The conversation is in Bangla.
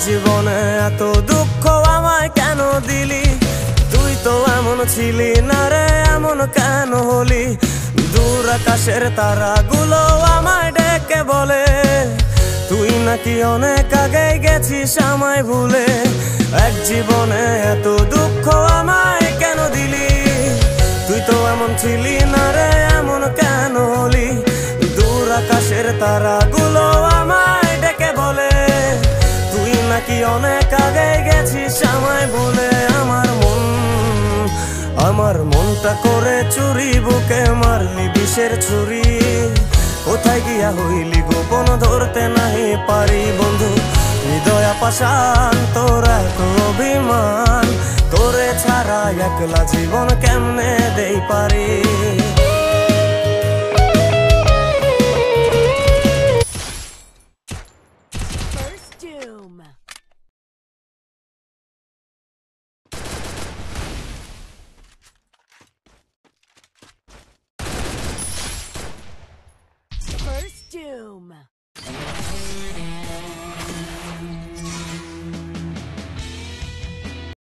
জীবনে এত দুঃখ আমায় কেন দিলি? তুই তো এমন ছিলি না রে, এমন কেন হলি? দূর আকাশের তারাগুলো আমায় ডেকে বলে তুই নাকি অনেক আগে গেছিস আমায় ভুলে। এক জীবনে এত দুঃখ আমায় কেন দিলি? তুই তো এমন ছিলি না রে, এমন কেন হলি? দূর আকাশের তারাগুলো আমায় ডেকে বলে তুই নাকি অনেক আগে গেছিস আমায় ভুলে। আমার মনটা করে চুরি, বুকে মারলি বিষের ছুরি। কোথায় গিয়া হইলি গোপন ধরতে নাহি পারি বন্ধু। হৃদয় পাষাণ তোর এত অভিমান, তোরে ছাড়া একলা জীবন কেমনে দেই পারি? First Doom.